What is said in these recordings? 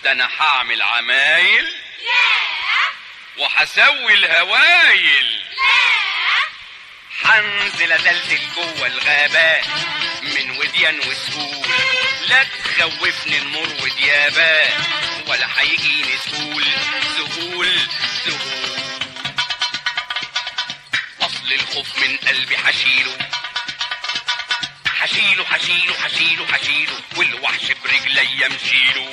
ده انا هعمل عمايل وهسوي الهوايل، هنزل ازلزل جوه الغابات من وديان وسهول، لا تخوفني النور وديابات ولا هيجيني سهول سهول سهول. اصل الخوف من قلبي هشيله هشيله هشيله هشيله هشيله، والوحش برجليا مشيله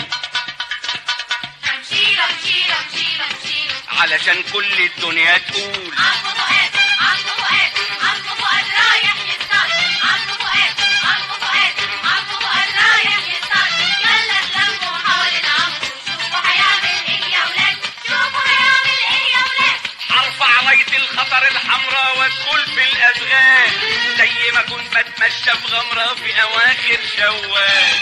هنشيله هنشيله هنشيله هنشيله، علشان كل الدنيا تقول عمو فؤاد عمو فؤاد عمو فؤاد رايح يصطاد، عمو فؤاد عمو فؤاد عمو فؤاد رايح يصطاد. يلا اتلموا حوالين عمو شوفوا هيعمل ايه يا ولاد، شوفوا هيعمل ايه يا ولاد. هرفع راية الخطر الحمراء وادخل في الاشغال زي ما كنت بتمشى في غمرة في اواخر شوال.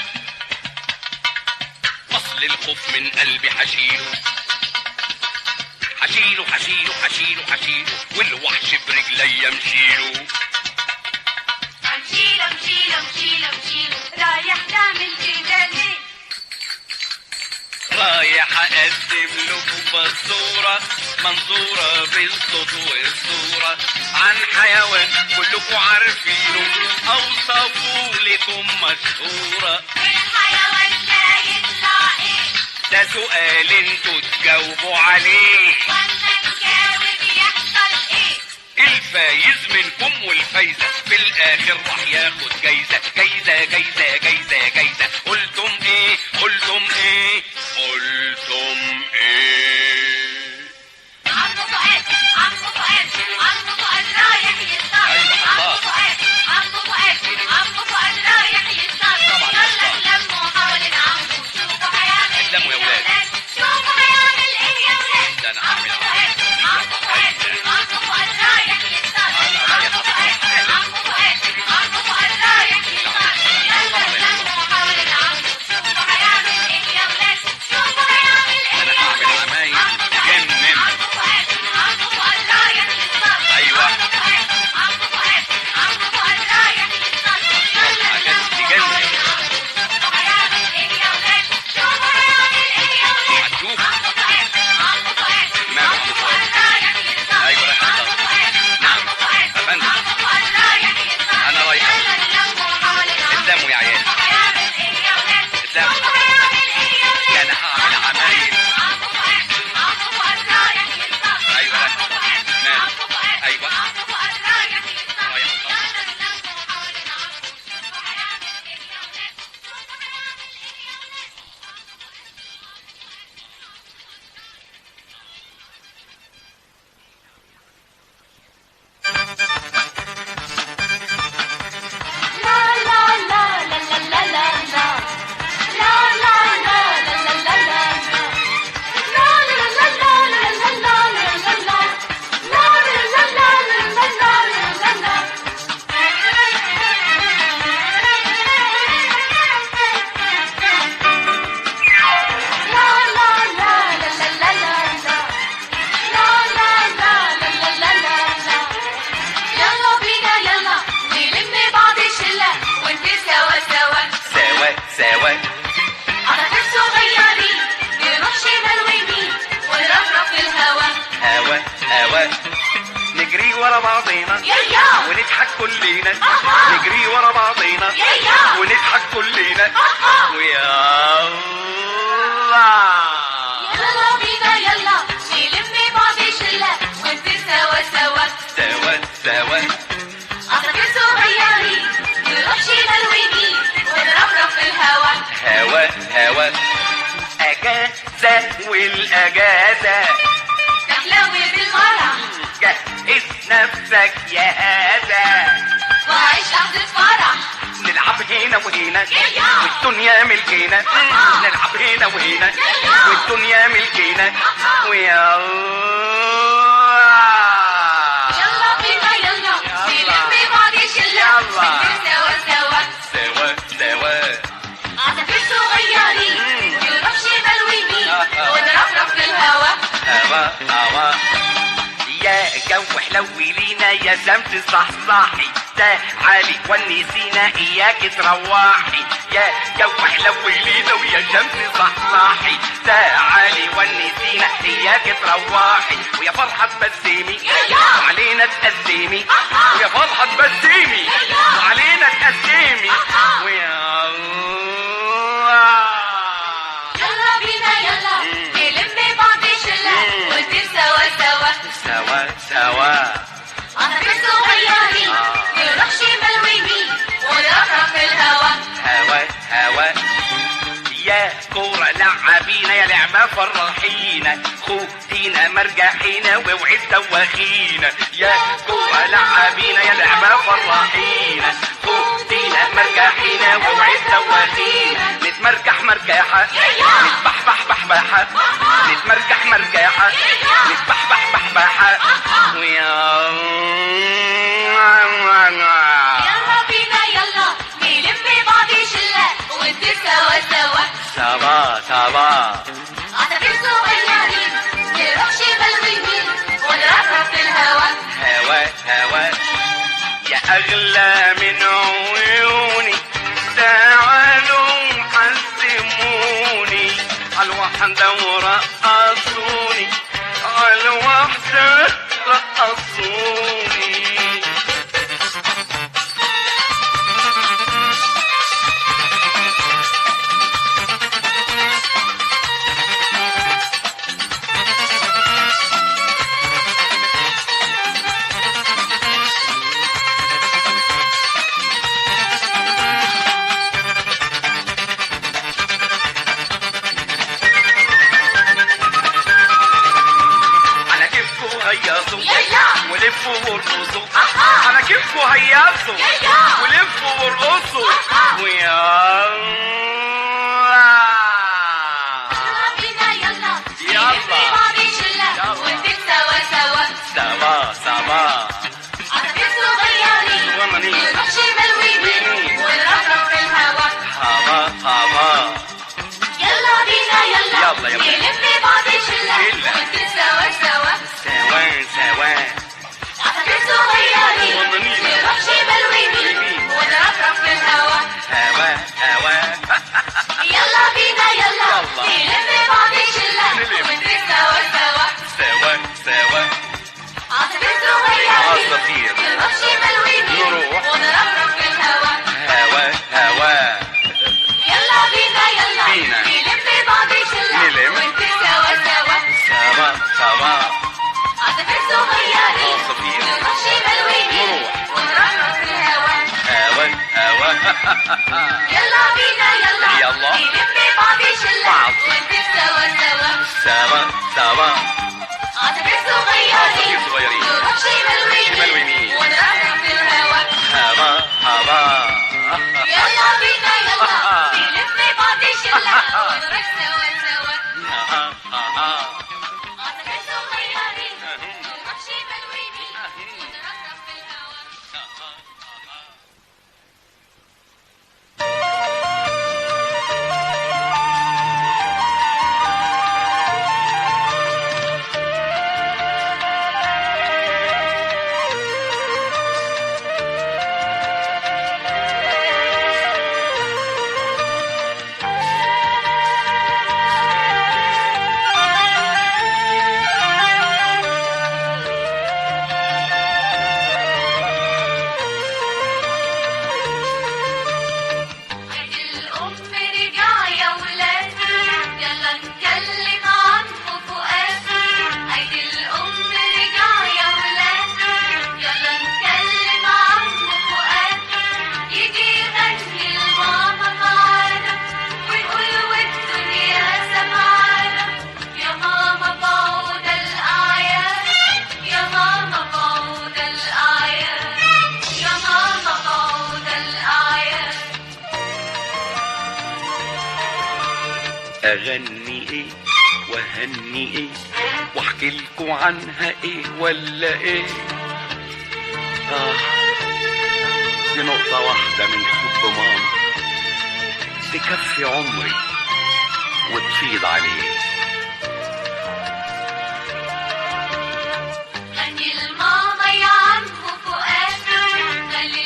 اصل الخوف من قلبي هشيله هشيله هشيله هشيله هشيله، والوحش برجليا مشيله هنشيله هنشيله هنشيله هنشيله. رايح تعمل كده ليه؟ رايح اقدم لكم بصورة منصورة بالصوت والصورة عن حيوان كلكم عارفينه اوصفوا لكم مشهورة. الحيوان ده يطلع ايه؟ ده سؤال انتوا تجاوبوا عليه، وانا نجاوب يحصل ايه؟ الفايز منكم والفايزة في الاخر راح ياخد جايزة جايزة جايزة جايزة جايزة. قلتم ايه قلتم ايه قلتم ايه؟ عمو فؤاد عمو فؤاد عمو فؤاد رايح يصطاد، عمو فؤاد عمو فؤاد عمو فؤاد رايح يصطاد. يلا اتلموا حوالين عمو شوفوا هيعمل ايه اتلموا يا يا ولاد. ولاد، شوفوا هيعمل ايه يا ولاد. ده انا هعمل عمو فؤاد عمو فؤاد رايح يصطاد، عمو فؤاد عمو فؤاد عمو فؤاد رايح يصطاد. يلا اتلموا حوالين عمو شوفوا هيعمل ايه يا ولاد، شوفوا هيعمل ايه انا يا هعمل ولاد. عمايل عمو فؤاد تجنن. عمو فؤاد عمو فؤاد رايح يصطاد، ايوه عمو فؤاد عمو فؤاد عمو فؤاد رايح يصطاد. يلا حاجات اتلموا تجنن. حوالين عمو شوفوا هيعمل ايه يا ولاد، شوفوا هيعمل ايه يا ولاد. هتشوف. عمو فؤاد عمو فؤاد ماله عمو فؤاد رايح يصطاد. ايوه رايح عمو يصطاد. فؤاد نعم. عمو فؤاد أفندم. عمو فؤاد رايح يصطاد. أنا رايح. يلا اتلموا حوالين عمو اتلموا يا عيال. شوفوا هيعمل ايه يا ولاد، اتلموا. شوفوا هيعمل ايه يا ولاد. ده انا هعمل عمايل. عمو فؤاد عمو فؤاد رايح يصطاد. ايوه رايح. عمو فؤاد ماله. عمو فؤاد ايوه. عمو فؤاد رايح يصطاد. رايح يصطاد. يلا اتلموا حوالين عمو شوفوا هيعمل ايه يا ولاد، شوفوا هيعمل ايه يا ولاد. يلا بينا يلا نلم بعض شلة ونطير سوا سوا، سوا سوا عصافير صغيرين نروح شمال ويمين ونرفرف في الهوا. هوا هوا نجري ورا بعضينا يا ونضحك كلنا أها. نجري ورا بعضينا يا ونضحك كلنا أها. ويا يلا بينا يلا نلم بعض شلة ونطير سوا سوا، سوا سوا عصافير صغيرين نروح شمال ويمين ونرفرف في الهوا. هوا هوا اجازة والاجازة تحلوي بالفرح جهز نفسك يا هذا وعيش لحظة فرح. نلعب هنا وهنا يا. والدنيا ملكينا أها. نلعب هنا وهنا يا. والدنيا ملكينا أها. ويا يلا بينا يلا نلم بعض شلة يلا. ونطير سوا سوا، سوا سوا عصافير صغيرين نروح شمال ويمين أها. ونرفرف في الهوا. هوا هوا يا جو حلوي لينا يا شمس صحصحي تعالي ونسينا اياك تروحي يا وحلوي لينا ويا شمس صحصاحي. تعالي ونسينا اياك تروحي ويا فرحة تبسمي وعلينا تقسمي ويا فرحة تبسمي وعلينا تقسمي ويا يلا بينا يلا نلم بعض شلة ونطير سوا سوا سوا سوا عصافير صغيرين نروح شمال ويمين ونرفرف في الهوا هوا هوا. يا كورة لعبينا يا لعبة فرحينا خدينا مرجحينا واوعي تدوخينا. يا كورة لعبينا يا لعبة فرحينا خدينا مرجحينا واوعي تدوخينا. نتمرجح مرجحة نتبحبح بحبحة نتمرجح مرجحة نتبحبح بحبحة ويا يلا بينا يلا نلم بعض شلة ونطير سوا سوا سوا سوا. عصافير صغيرين نروح شمال ويمين ونرفرف في الهوا هوا هوا. يا أغلى من عيوني تعالوا حسموني عالوحدة ورقصوني عالوحدة رقصوني. ولفوا وارقصوا على كيفكوا هيصوا ولفوا وارقصوا ويا بينا يلا يلا بعض شلة ونطير سوا سوا سوا سوا. عصافير صغيرين نروح شمال ويمين ونرفرف في الهوا هوا هوا. يلا بينا يلا نلم بعض شلة ونطير سوا سوا سوا سوا. عصافير صغيرين نروح شمال ويمين ونرفرف في الهوا هوا هوا. يلا بينا يلا نلم بعض شلة ونطير سوا سوا سوا سوا. عصافير صغيرين عصافير نروح شمال ويمين نروح ونرفرف في الهوا هوا هوا. يلا بينا يلا بينا. نلم بعض شلة نلم. ونطير سوا سوا سوا سوا. عصافير صغيرين عصافير نروح شمال ويمين نروح ونرفرف في الهوا هوا هوا. يلا بينا يلا نلم بعض شلة ونطير سوا سوا سوا سوا. عصافير عصافير صغيرين صغيرين نروح شمال ويمين ونرفرف في الهوا هوا هوا. يلا بينا يلا نلم بعض شلة ونروح سوا سوا عصافير صغيرين نروح شمال ويمين ونرفرف في الهوا اغني ايه وهني ايه واحكي لكم عنها ايه ولا ايه؟ دي نقطة واحدة من حب ماما تكفي عمري وتفيض عليه. غني الماما يا عم فؤاد، خلي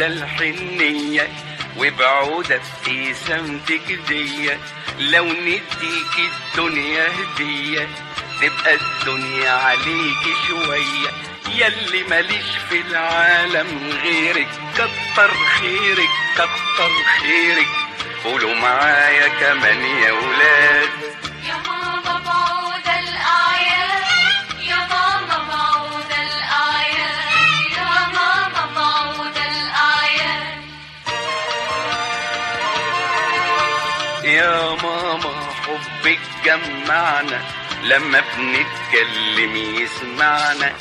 ده الحنية وبعودة ابتسامتك دية، لو نديك الدنيا هدية تبقى الدنيا عليك شوية، ياللي ماليش في العالم غيرك، كتر خيرك كتر خيرك، قولوا معايا كمان يا ولاد. يا ماما بعود الآيات، يا ماما بعود الآيات، يا ماما بعود الآيات. يا ماما حبك جمعنا، لما بنتكلم يسمعنا،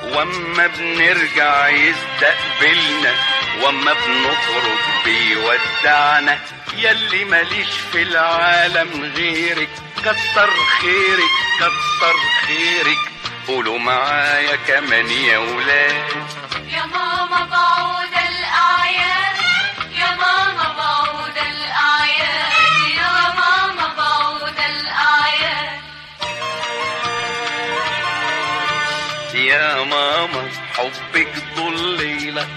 واما بنرجع يستقبلنا، واما بنخرج بيودعنا، ياللي ماليش في العالم غيرك، كتر خيرك كتر خيرك، قولوا معايا كمان يا ولاد. يا ماما بعود الآيات، يا ماما بعود الآيات، يا ماما بعود الآيات. يا ماما حبك ضليلة،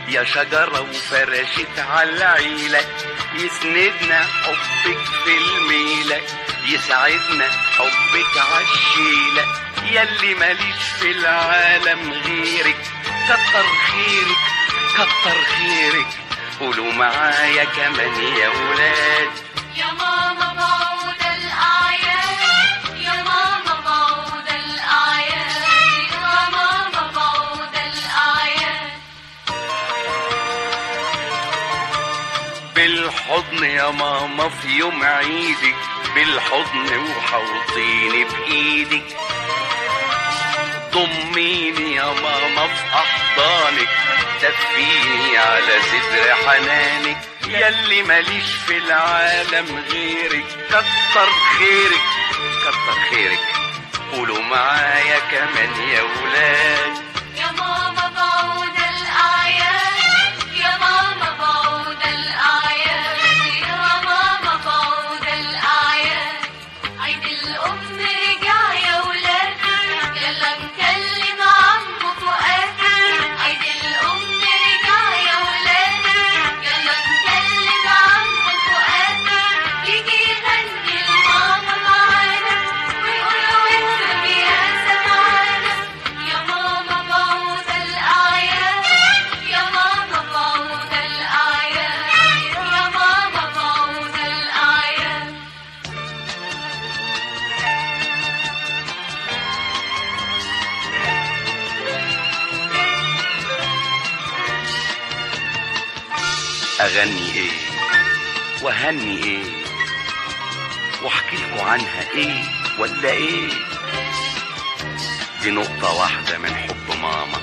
يا شجرة وفرشت عالعيلة، يسندنا حبك في الميلة، يسعدنا حبك عالشيلة، ياللي ماليش في العالم غيرك، كتر خيرك كتر خيرك، قولوا معايا كمان يا ولاد. يا ماما بعود الآيات، يا ماما بعود الآيات، يا ماما بعود الآيات. بالحضن يا ماما في يوم عيدك، بالحضن وحوطيني بإيدك، ضميني يا ماما في أحضانك، دفيني على صدر حنانك، ياللي ماليش في العالم غيرك، كتر خيرك كتر خيرك، قولوا معايا كمان يا ولاد. يا ماما بعود الآيات، يا ماما بعود الآيات، يا ماما بعود الآيات. عيد الأم رجع يا ولاد، يلا نكلم عمو فؤاد. عيد الأم رجع يا ولاد، يلا نكلم عمو فؤاد. يجي يغني لماما معانا، ويقول والدنيا سمعانا. يا ماما بعود الآيات، يا ماما بعود الآيات، يا ماما بعود الآيات. أغني إيه وهني إيه واحكي لكم عنها إيه ولا إيه، دي نقطة واحدة من حب ماما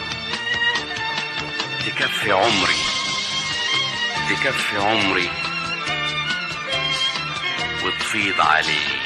تكفي عمري، تكفي عمري وتفيض عليه.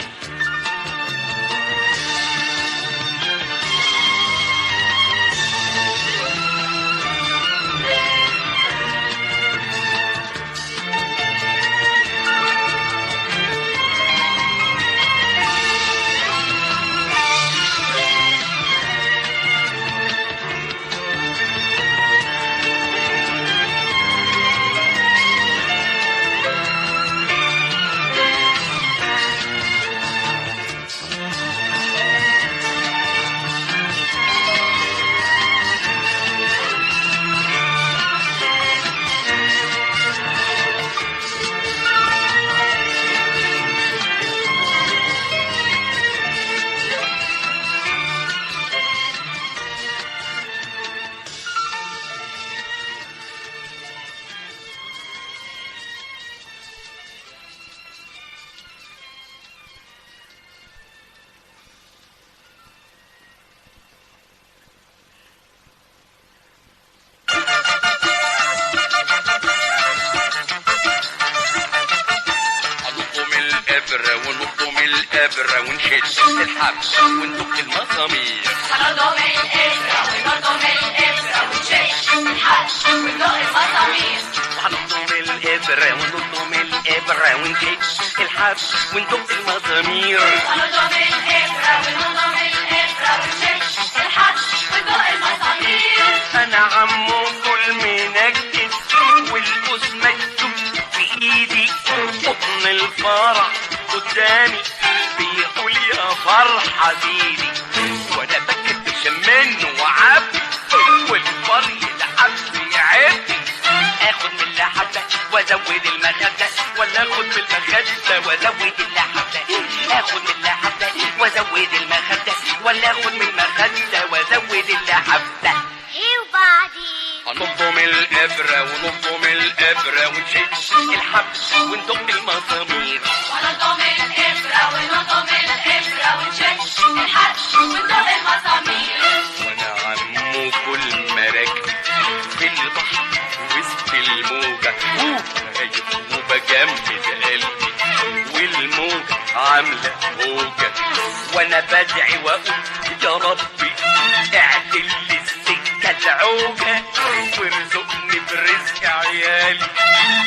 ونضم الإبرة ونشد الحبل وندق المسامير. هنضم الإبرة ونضم الإبرة ونشد الحبل وندق المسامير. هنضم الإبرة ونضم الإبرة ونشد الحبل وندق المسامير. هنضم الإبرة ونضم الإبرة ونشد الحبل وندق المسامير. انا عمو كل منجد والقوس مكتوب في ايدي، قطن الفرح قدامي بيقول يا فرحة زيدي، وانا بكت منه وعبي والفرح يلعب يعبي. اخد من اللحبة وازود المخدة، ولا اخد من المخدة وازود اللحبة، اخد من اللحبة وازود المخدة، ولا اخد من المخدة وازود اللحبة. ايه وبعدين؟ هنضم الابرة ونضم الابرة ونشد الحبل وندق المسامير، ونضم الإبرة ونضم الإبرة ونشد الحبل وندق المسامير. وانا عمو كل مراكب في البحر وسط الموجة خايف وبجمد قلبي والموجة عاملة هوجة، وانا بدعي واقول يا ربي اعدل لي السكة العوجة وارزقني برزق عيالي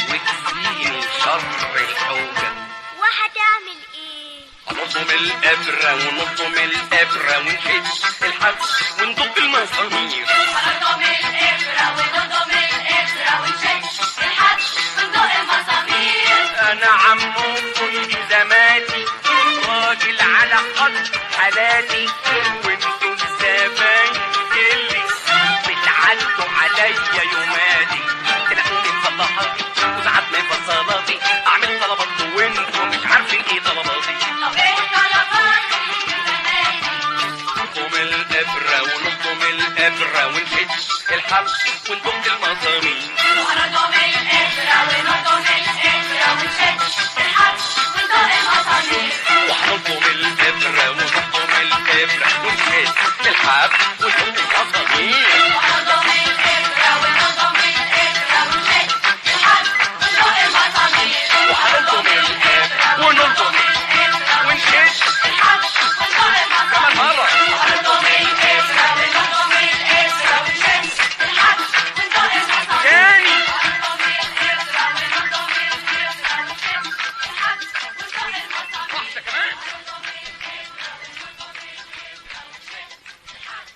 واكفيني شر الحوجة. وهتعمل ايه؟ نضم الابرة ونضم الابرة ونشد الحبل وندق المسامير، ونضم الإبرة ونضم الإبرة ونشد الحبل وندق المسامير. انا عمو كل زماتي راجل على قدر حالاتي، وانتوا الزباين اللي بتعدوا عليا يوماتي، تلاقوني مفضحاتي وساعات مفصلاتي اعمل طلبات وانتوا مش عارفين ايه طلباتي. طب ايه طلباتك زماني؟ نضم الابرة ونضم الابرة ونشد الحبل وندق المسامير، ونضم الإبرة ونضم الإبرة ونشد الحبل وندق المسامير. وهنضم الابرة ونضم الابرة ونشد الحبل وندق المسامير، ونضم الإبرة ونضم الإبرة ونشد الحبل وندق المسامير. وهنضم الابرة ونضم الإبرة ونشد الحبل وندق المسامير. كمان مرة. ونضم الإبرة ونضم الإبرة ونشد الحبل وندق المسامير. تاني. ونضم الإبرة ونضم الإبرة ونشد الحبل وندق المسامير. واحدة كمان. ونضم الإبرة ونضم الإبرة ونشد الحبل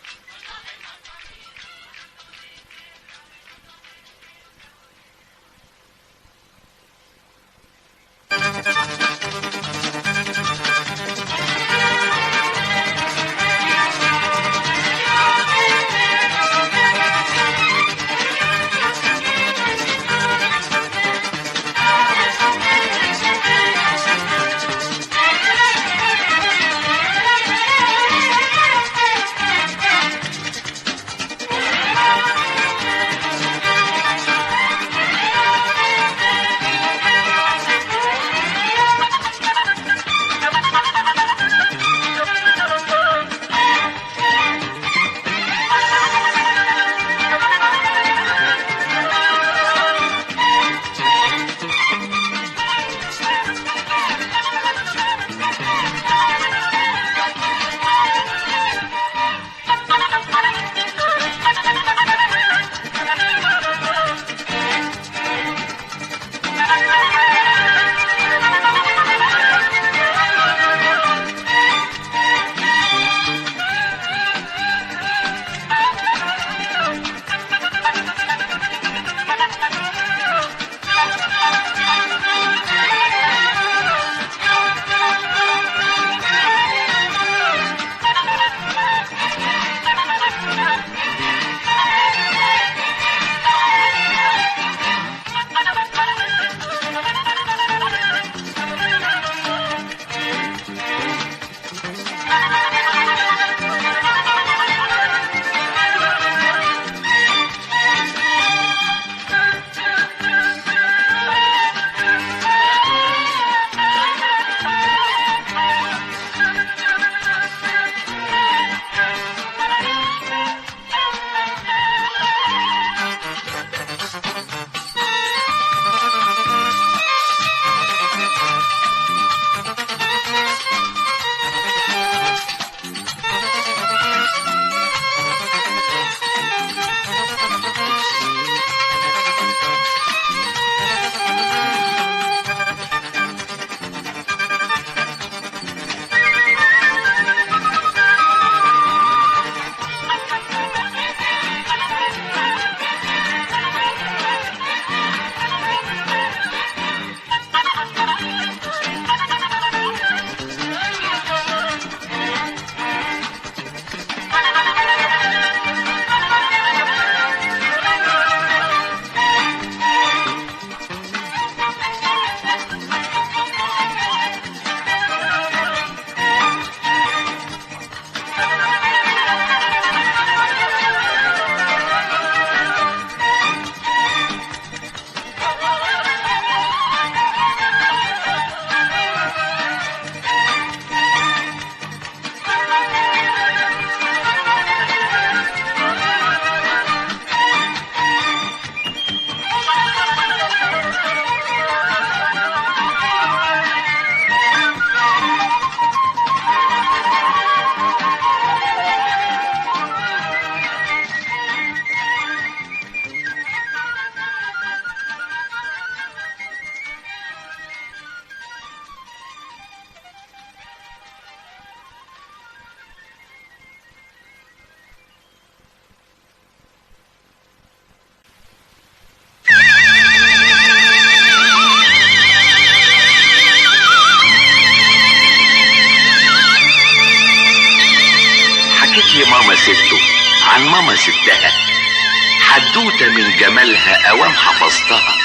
لامها ستها حدوته من جمالها اوام حفظتها.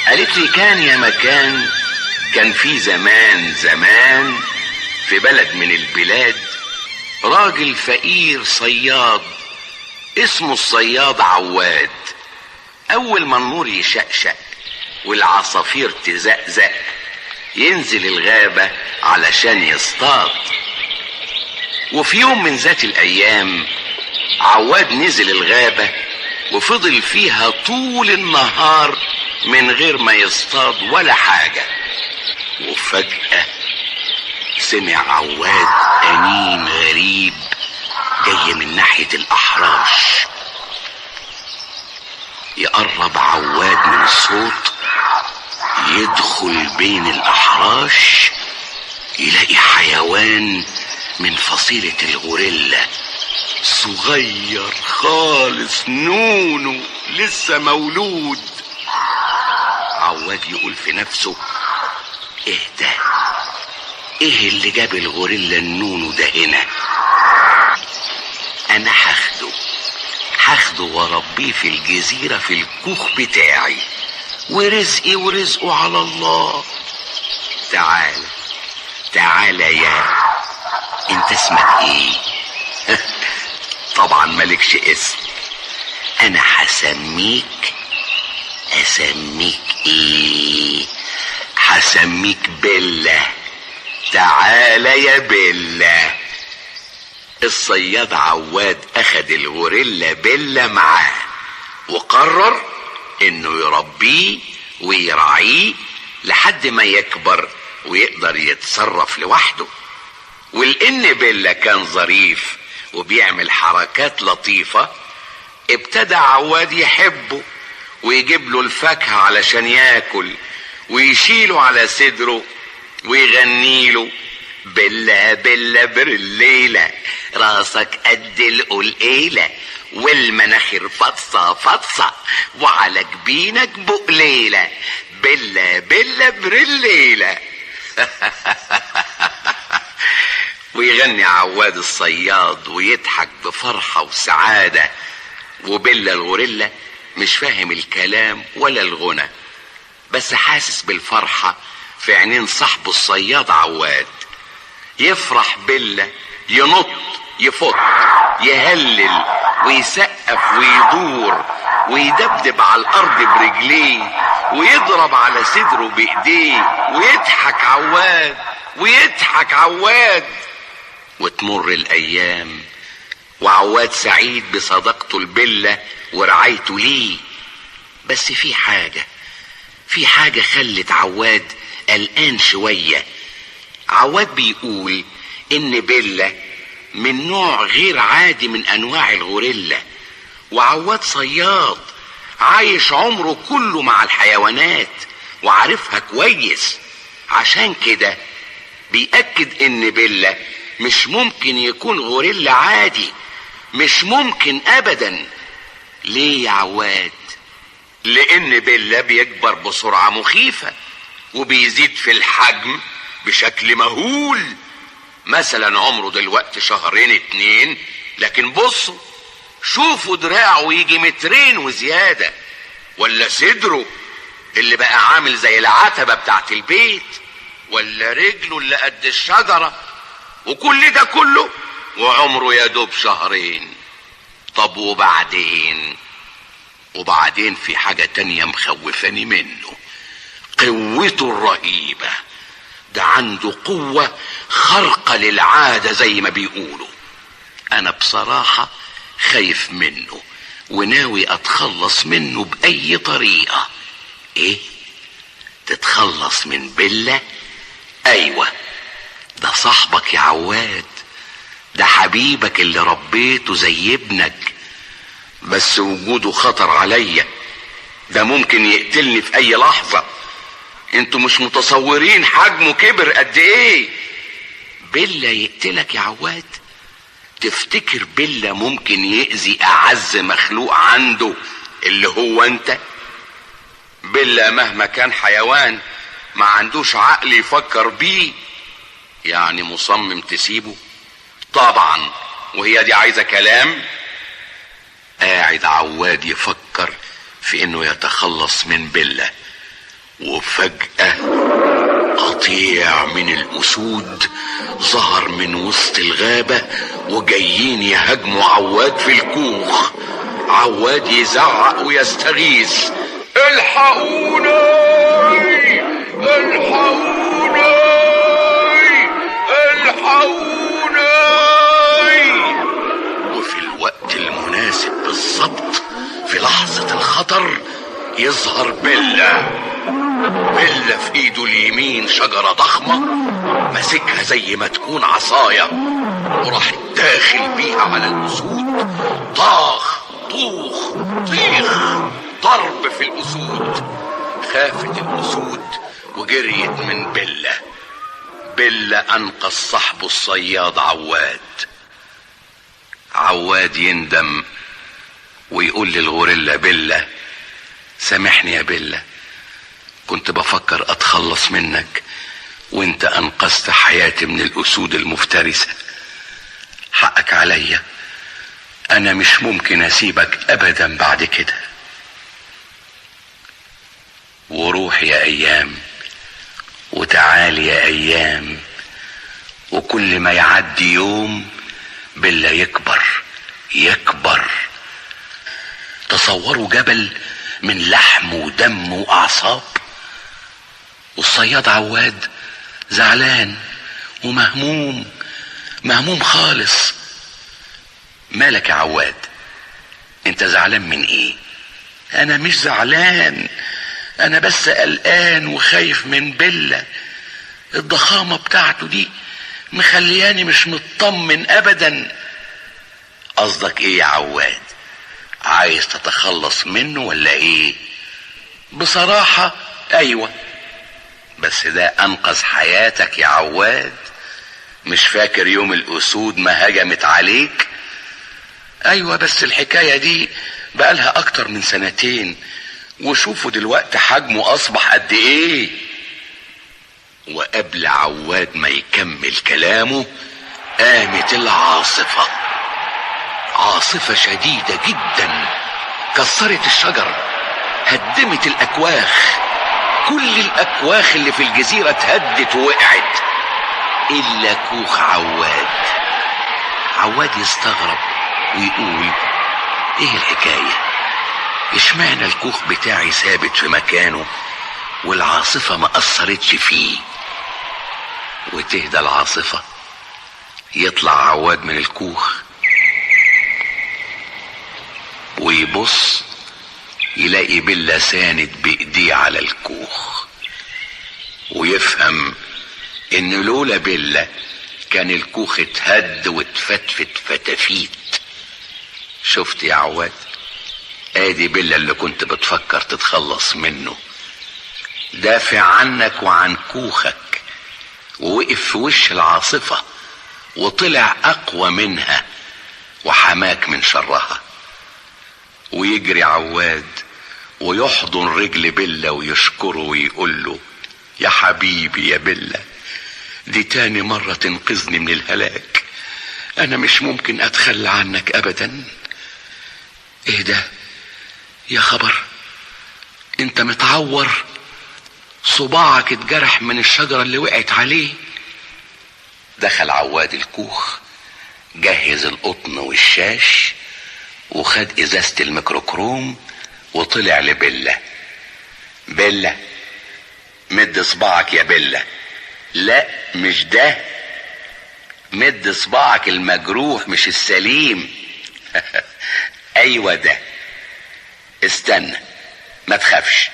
قالت لي كان يا مكان، كان في زمان في بلد من البلاد راجل فقير صياد اسمه الصياد عواد. اول ما النور يشقشق والعصافير تزقزق ينزل الغابة علشان يصطاد. وفي يوم من ذات الايام عواد نزل الغابة وفضل فيها طول النهار من غير ما يصطاد ولا حاجة. وفجأة سمع عواد أنين غريب جاي من ناحية الأحراش. يقرب عواد من الصوت، يدخل بين الأحراش يلاقي حيوان من فصيلة الغوريلا، صغير خالص نونو لسه مولود. عواد يقول في نفسه ايه ده؟ ايه اللي جاب الغوريلا النونو ده هنا؟ انا هاخده واربيه في الجزيرة في الكوخ بتاعي، ورزقي ورزقه على الله. تعالى يا انت اسمك ايه؟ طبعا مالكش اسم. انا اسميك ايه؟ هسميك بيلا. تعالى يا بيلا. الصياد عواد اخد الغوريلا بيلا معاه وقرر انه يربيه ويراعيه لحد ما يكبر ويقدر يتصرف لوحده. ولان بيلا كان ظريف وبيعمل حركات لطيفة ابتدى عواد يحبه ويجيب له الفاكهة علشان ياكل ويشيله على صدره ويغني له بلا بلا برليلة، راسك قد القلقيلة والمناخير فطسة وعلى جبينك بقليلة، بلا بلا برليلة. ويغني عواد الصياد ويضحك بفرحة وسعادة، وبيلا الغوريلا مش فاهم الكلام ولا الغنى، بس حاسس بالفرحة في عينين صاحبه الصياد عواد. يفرح بيلا، ينط يفط يهلل ويسقف ويدور ويدبدب على الارض برجليه ويضرب على صدره بايديه ويضحك عواد. وتمر الايام وعواد سعيد بصداقته لبيلا ورعايته ليه. بس في حاجة خلت عواد قلقان شوية. عواد بيقول ان بيلا من نوع غير عادي من انواع الغوريلا، وعواد صياد عايش عمره كله مع الحيوانات وعارفها كويس، عشان كده بيأكد ان بيلا مش ممكن يكون غوريلا عادي، مش ممكن ابدا. ليه يا عواد؟ لان بيلا بيكبر بسرعة مخيفة وبيزيد في الحجم بشكل مهول. مثلا عمره دلوقتي 2 شهر، لكن بصوا شوفوا دراعه يجي 2 متر وزيادة، ولا صدره اللي بقى عامل زي العتبة بتاعت البيت، ولا رجله اللي قد الشجرة، وكل ده كله وعمره يا دوب 2 شهر. طب وبعدين في حاجة تانية مخوفاني منه، قوته الرهيبة. ده عنده قوة خارقة للعادة زي ما بيقولوا. انا بصراحة خايف منه وناوي اتخلص منه بأي طريقة. ايه؟ تتخلص من بيلا؟ ايوه، ده صاحبك يا عواد، ده حبيبك اللي ربيته زي ابنك، بس وجوده خطر عليا، ده ممكن يقتلني في اي لحظة. انتوا مش متصورين حجمه كبر قد ايه. بيلا يقتلك يا عواد؟ تفتكر بيلا ممكن يأذي اعز مخلوق عنده اللي هو انت؟ بيلا مهما كان حيوان ما عندوش عقل يفكر بيه. يعني مصمم تسيبه؟ طبعا، وهي دي عايزة كلام؟ قاعد عواد يفكر في انه يتخلص من بلة، وفجأة قطيع من الاسود ظهر من وسط الغابة وجايين يهاجموا عواد في الكوخ. عواد يزعق ويستغيث: الحقوني الحقوني الحقوني. وفي الوقت المناسب بالظبط في لحظة الخطر يظهر بلة في ايده اليمين شجرة ضخمة ماسكها زي ما تكون عصاية، وراح داخل بيها على الاسود. طاخ طوخ طيخ ضرب في الاسود. خافت الاسود وجريت من بلة انقذ صاحبه الصياد عواد يندم ويقول للغوريلا: بلة سامحني يا بلة، كنت بفكر اتخلص منك وانت انقذت حياتي من الاسود المفترسة. حقك عليا، انا مش ممكن اسيبك ابدا بعد كده. وروح يا ايام وتعالي يا ايام، وكل ما يعدي يوم بلة يكبر. تصوروا جبل من لحم ودم واعصاب، والصياد عواد زعلان ومهموم خالص. مالك يا عواد؟ انت زعلان من ايه؟ انا مش زعلان، انا بس قلقان وخايف من بلة. الضخامة بتاعته دي مخلياني مش مطمن ابدا. قصدك ايه يا عواد؟ عايز تتخلص منه ولا ايه؟ بصراحة ايوه، بس ده انقذ حياتك يا عواد. مش فاكر يوم الاسود ما هجمت عليك؟ ايوه، بس الحكاية دي بقالها اكتر من 2 سنين، وشوفوا دلوقتي حجمه اصبح قد ايه. وقبل عواد ما يكمل كلامه قامت العاصفة، عاصفة شديدة جدا كسرت الشجر، هدمت الاكواخ. كل الاكواخ اللي في الجزيرة اتهدت ووقعت الا كوخ عواد يستغرب ويقول: ايه الحكاية؟ اشمعنى الكوخ بتاعي ثابت في مكانه والعاصفة ما اثرتش فيه؟ وتهدى العاصفة، يطلع عواد من الكوخ ويبص يلاقي بلة ساند بايديه على الكوخ، ويفهم ان لولا بلة كان الكوخ اتهد واتفتفت فتافيت. شفت يا عواد؟ ادي بلة اللي كنت بتفكر تتخلص منه، دافع عنك وعن كوخك، ووقف في وش العاصفة وطلع اقوى منها وحماك من شرها. ويجري عواد ويحضن رجل بلة ويشكره ويقول له: يا حبيبي يا بلة، دي تاني مرة تنقذني من الهلاك، انا مش ممكن اتخلى عنك ابدا. ايه ده يا خبر؟ انت متعور، صباعك اتجرح من الشجرة اللي وقعت عليه. دخل عواد الكوخ، جهز القطن والشاش، وخد ازازة الميكروكروم وطلع لبلة. بلة، مد صباعك يا بلة. لا مش ده، مد صباعك المجروح مش السليم. ايوه ده. استنى ما تخافش،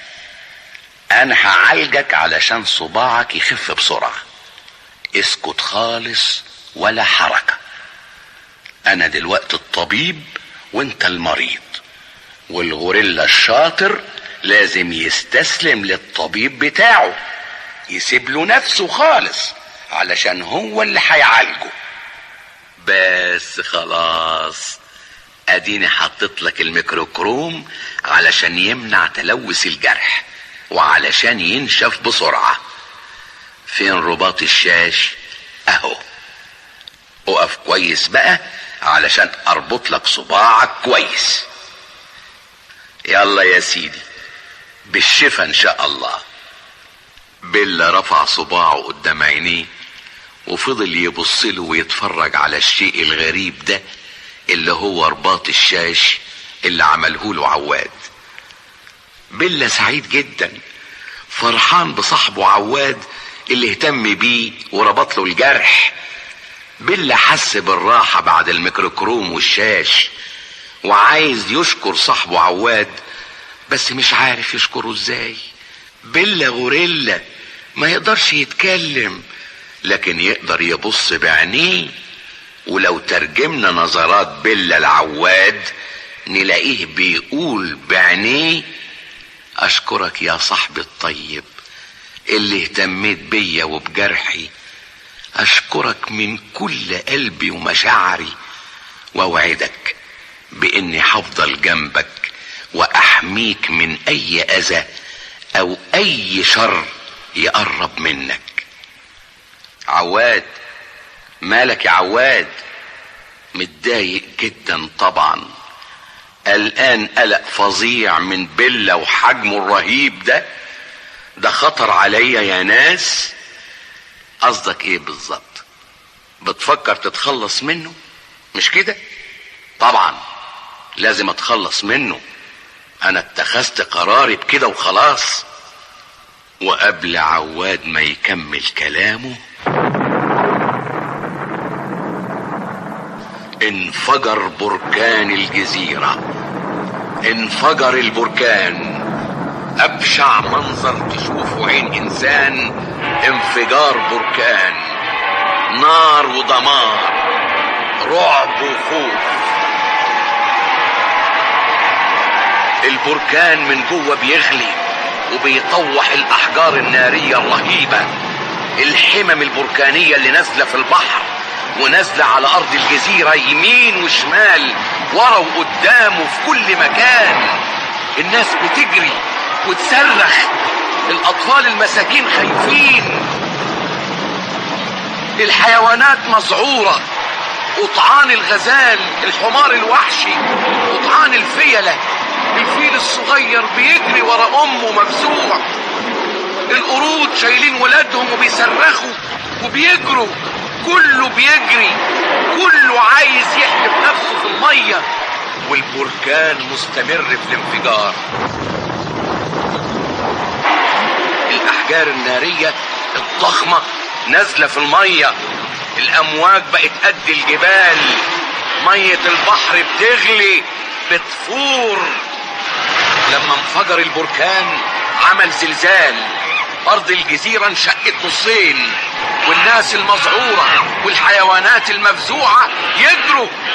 انا هعالجك علشان صباعك يخف بسرعة. اسكت خالص ولا حركة، انا دلوقتي الطبيب وانت المريض، والغوريلا الشاطر لازم يستسلم للطبيب بتاعه، يسيب له نفسه خالص علشان هو اللي هيعالجه. بس خلاص، اديني حطيت لك الميكروكروم علشان يمنع تلوث الجرح وعلشان ينشف بسرعة. فين رباط الشاش؟ اهو. اقف كويس بقى علشان اربط لك صباعك كويس. يلا يا سيدي، بالشفا ان شاء الله. بيلا رفع صباعه قدام عينيه وفضل يبصله ويتفرج على الشيء الغريب ده اللي هو رباط الشاش اللي عمله له عواد. بيلا سعيد جدا، فرحان بصاحبه عواد اللي اهتم بيه وربط له الجرح. بيلا حس بالراحة بعد الميكروكروم والشاش وعايز يشكر صاحبه عواد، بس مش عارف يشكره ازاي. بيلا غوريلا ما يقدرش يتكلم، لكن يقدر يبص بعينيه. ولو ترجمنا نظرات بيلا لعواد نلاقيه بيقول بعينيه: اشكرك يا صاحبي الطيب اللي اهتميت بيا وبجرحي، اشكرك من كل قلبي ومشاعري، واوعدك باني هفضل جنبك واحميك من اي اذى او اي شر يقرب منك. عواد، مالك يا عواد؟ متضايق جدا طبعا، قلقان قلق فظيع من بيلا وحجمه الرهيب ده خطر عليا يا ناس. قصدك ايه بالظبط؟ بتفكر تتخلص منه مش كده؟ طبعا لازم اتخلص منه، انا اتخذت قراري بكده وخلاص. وقبل عواد ما يكمل كلامه انفجر بركان الجزيرة. انفجر البركان، ابشع منظر تشوفه عين انسان. انفجار بركان، نار ودمار، رعب وخوف. البركان من جوه بيغلي وبيطوح الاحجار النارية الرهيبة. الحمم البركانية اللي نازلة في البحر ونازلة على ارض الجزيرة يمين وشمال، ورا وقدام وفي كل مكان. الناس بتجري وتصرخ، الاطفال المساكين خايفين، الحيوانات مذعورة. قطعان الغزال، الحمار الوحشي، قطعان الفيلة، الفيل الصغير بيجري ورا امه مفزوع. القرود شايلين ولادهم وبيصرخوا وبيجروا، كله بيجري، كله عايز يحدف نفسه في المية. والبركان مستمر في الانفجار. الاحجار النارية الضخمة نازلة في المية، الامواج بقت قد الجبال، مية البحر بتغلي بتفور. لما انفجر البركان عمل زلزال، ارض الجزيرة انشقت نصين، والناس المذعورة والحيوانات المفزوعة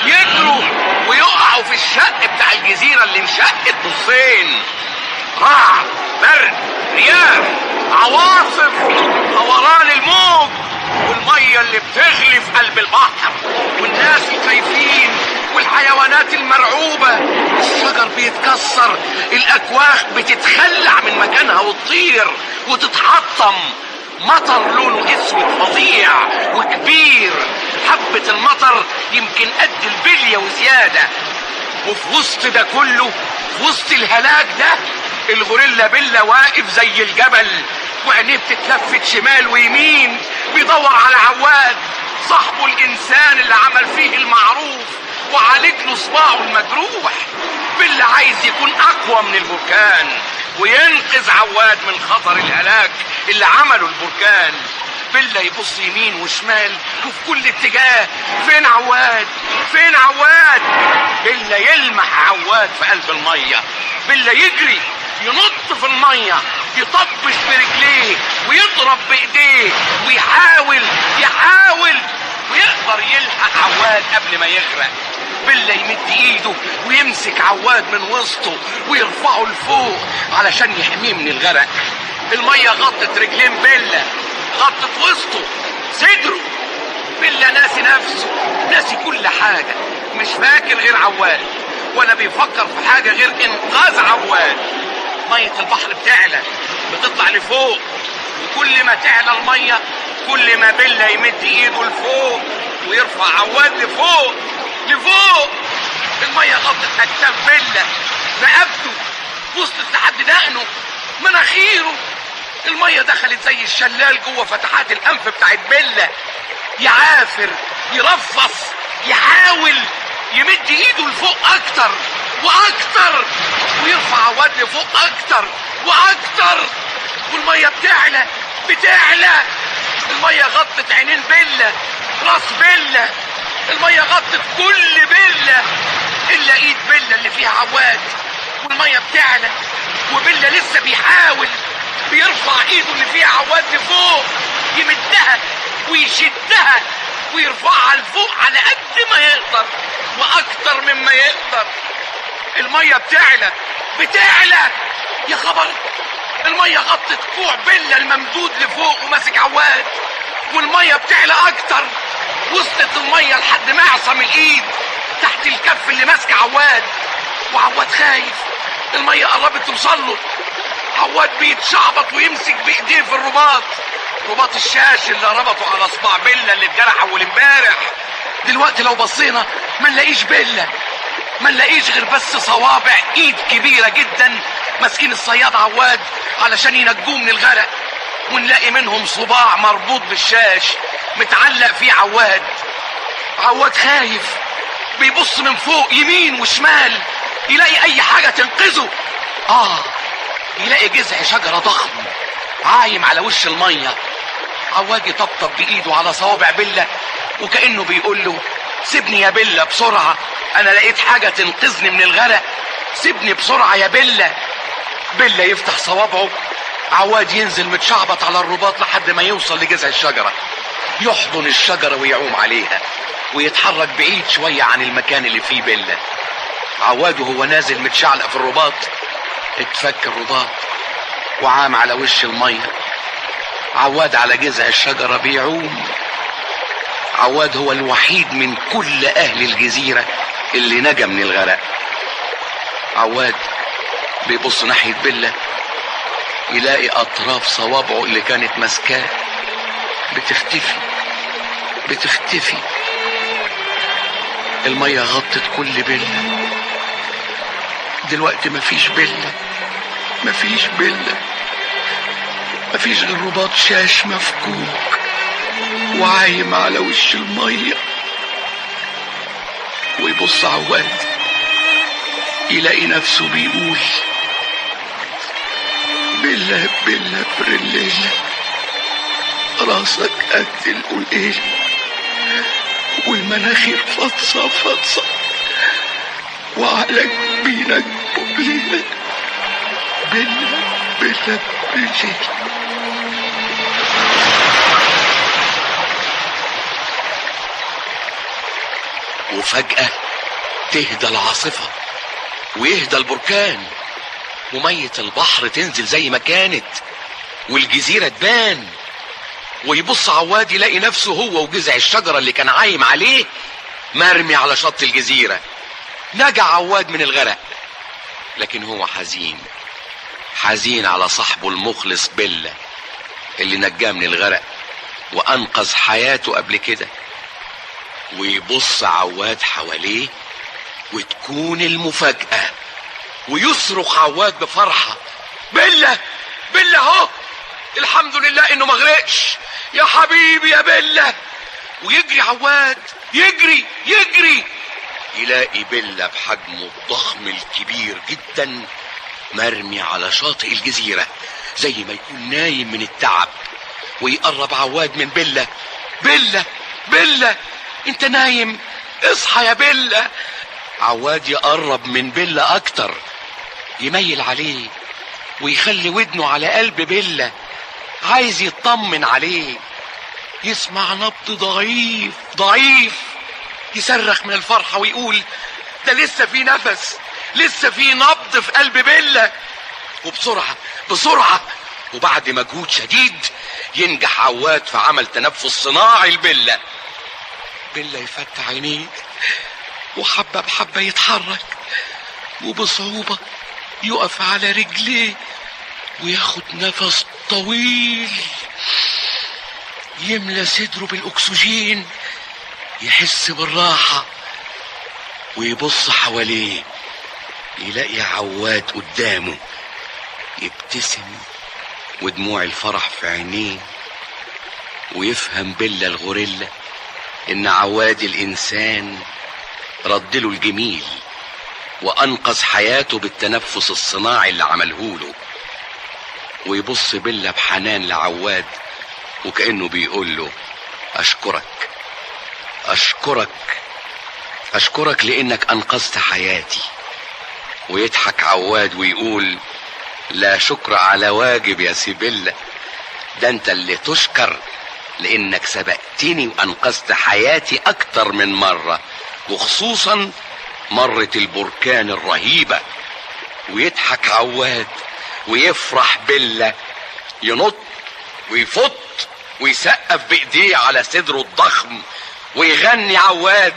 يجروا ويقعوا في الشق بتاع الجزيرة اللي انشقت نصين. رعد، برد، رياح، عواصف، دوران الموج، والمية اللي بتغلي في قلب البحر، والناس الخايفين والحيوانات المرعوبة. الشجر بيتكسر، الاكواخ بتتخلع من مكانها وتطير وتتحطم. مطر لونه اسود فظيع وكبير، حبة المطر يمكن قد البلية وزيادة. وفي وسط ده كله، في وسط الهلاك ده، الغوريلا بيلا واقف زي الجبل وعينيه بتتلفت شمال ويمين، بيدور على عواد صاحبه الانسان اللي عمل فيه المعروف وعالج له صباعه المجروح. بيلا عايز يكون اقوى من البركان وينقذ عواد من خطر الهلاك اللي عمله البركان. بيلا يبص يمين وشمال وفي كل اتجاه، فين عواد؟ فين عواد؟ بيلا يلمح عواد في قلب المية. بيلا يجري ينط في المية، يطبش برجليه ويضرب بايديه ويحاول ويقدر يلحق عواد قبل ما يغرق. بيلا يمد ايده ويمسك عواد من وسطه ويرفعه لفوق علشان يحميه من الغرق. المية غطت رجلين بيلا، غطت وسطه، صدره. بيلا ناسي نفسه، ناسي كل حاجة، مش فاكر غير عواد ولا بيفكر في حاجة غير انقاذ عواد. مية البحر بتعلى، بتطلع لفوق، وكل ما تعلى المية كل ما بيلا يمد ايده لفوق ويرفع عواد لفوق. المية غطت اكتاف بيلا، رقبته وصلت لحد دقنه مناخيره. المية دخلت زي الشلال جوه فتحات الانف بتاعت بيلا. يعافر يرفص يحاول يمد ايده لفوق اكتر واكتر ويرفع عواد لفوق اكتر واكتر، والمية بتعلى. المية غطت عينين بيلا، راس بيلا، المية غطت كل بيلا الا ايد بيلا اللي فيها عواد. والمية بتعلى وبيلا لسه بيحاول بيرفع ايده اللي فيها عواد لفوق، يمدها ويشدها ويرفعها لفوق على قد ما يقدر واكتر مما يقدر. المية بتعلى. يا خبر، المية غطت كوع بيلا الممدود لفوق وماسك عواد، والمية بتعلى اكتر. وصلت المية لحد معصم الايد تحت الكف اللي ماسك عواد، وعواد خايف. المية قربت توصله. عواد بيتشعبط ويمسك بايديه في رباط الشاش اللي ربطه على صباع بيلا اللي اتجرح اول امبارح. دلوقتي لو بصينا ما نلاقيش بيلا، ما نلاقيش غير بس صوابع ايد كبيرة جدا ماسكين الصياد عواد علشان ينجوه من الغرق، ونلاقي منهم صباع مربوط بالشاش متعلق فيه عواد. عواد خايف بيبص من فوق يمين وشمال يلاقي اي حاجة تنقذه. يلاقي جذع شجرة ضخم عايم على وش المية. عواد يطبطب بايده على صوابع بيلا وكأنه بيقول له سيبني يا بيلا بسرعة، انا لقيت حاجة تنقذني من الغرق، سيبني بسرعة يا بيلا. بيلا يفتح صوابعه، عواد ينزل متشعبط على الرباط لحد ما يوصل لجذع الشجرة، يحضن الشجرة ويعوم عليها ويتحرك بعيد شوية عن المكان اللي فيه بيلا. عواد وهو نازل متشعلق في الرباط اتفك الرباط وعام على وش المية. عواد على جذع الشجرة بيعوم. عواد هو الوحيد من كل اهل الجزيرة اللي نجا من الغرق. عواد بيبص ناحية بيلا يلاقي اطراف صوابعه اللي كانت ماسكاه بتختفي. المية غطت كل بيلا. دلوقتي مفيش بيلا، مفيش غير رباط شاش مفكوك وعايم على وش المية. ويبص عواد يلاقي نفسه بيقول بيلا برليلة، راسك قد القليل والمناخير فطسة وعلى جبينك بقليلة، بيلا برليلة. وفجأة تهدى العاصفة ويهدى البركان ومية البحر تنزل زي ما كانت والجزيرة تبان. ويبص عواد يلاقي نفسه هو وجذع الشجرة اللي كان عايم عليه مرمي على شط الجزيرة. نجا عواد من الغرق، لكن هو حزين على صاحبه المخلص بيلا اللي نجاه من الغرق وانقذ حياته قبل كده. ويبص عواد حواليه وتكون المفاجأة ويصرخ عواد بفرحة بيلا اهو، الحمد لله انه مغرقش يا حبيبي يا بيلا. ويجري عواد يجري يلاقي بيلا بحجمه الضخم الكبير جدا مرمي على شاطئ الجزيرة زي ما يكون نايم من التعب. ويقرب عواد من بيلا انت نايم، اصحى يا بيلا. عواد يقرب من بيلا اكتر، يميل عليه ويخلي ودنه على قلب بيلا عايز يطمن عليه. يسمع نبض ضعيف يصرخ من الفرحة ويقول ده لسه في نفس، لسه في نبض في قلب بيلا. وبسرعة وبعد مجهود شديد ينجح عواد في عمل تنفس صناعي لبيلا. بيلا يفتح عينيه وحبة بحبة يتحرك وبصعوبة يقف على رجليه وياخد نفس طويل يملى صدره بالاكسجين، يحس بالراحة ويبص حواليه يلاقي عواد قدامه يبتسم ودموع الفرح في عينيه، ويفهم بيلا الغوريلا ان عواد الانسان ردله الجميل وانقذ حياته بالتنفس الصناعي اللي عملهوله. ويبص بيلا بحنان لعواد وكأنه بيقول له اشكرك اشكرك اشكرك لانك انقذت حياتي. ويضحك عواد ويقول لا شكر على واجب يا سيبيلا، ده انت اللي تشكر لانك سبقتني وانقذت حياتي اكتر من مرة، وخصوصا مرة البركان الرهيبة. ويضحك عواد ويفرح بيلا، ينط ويفط ويسقف بايديه على صدره الضخم ويغني عواد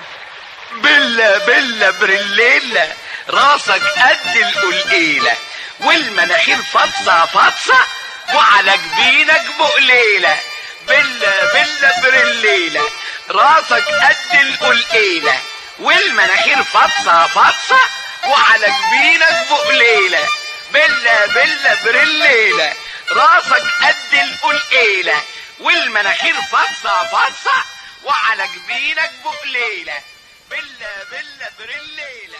بيلا بيلا بريليلا، راسك قد القلقيلة والمناخير فطسة فطسة وعلى جبينك بقليلة. بيلا بيلا بريليلا، راسك قد القلقيلة والمناخير فطسة فطسة وعلى جبينك بقليلة. بيلا بيلا بريليلا، راسك قد القلقيلة والمناخير فطسة فطسة وعلى جبينك بقليلة. بيلا بيلا بريليلا.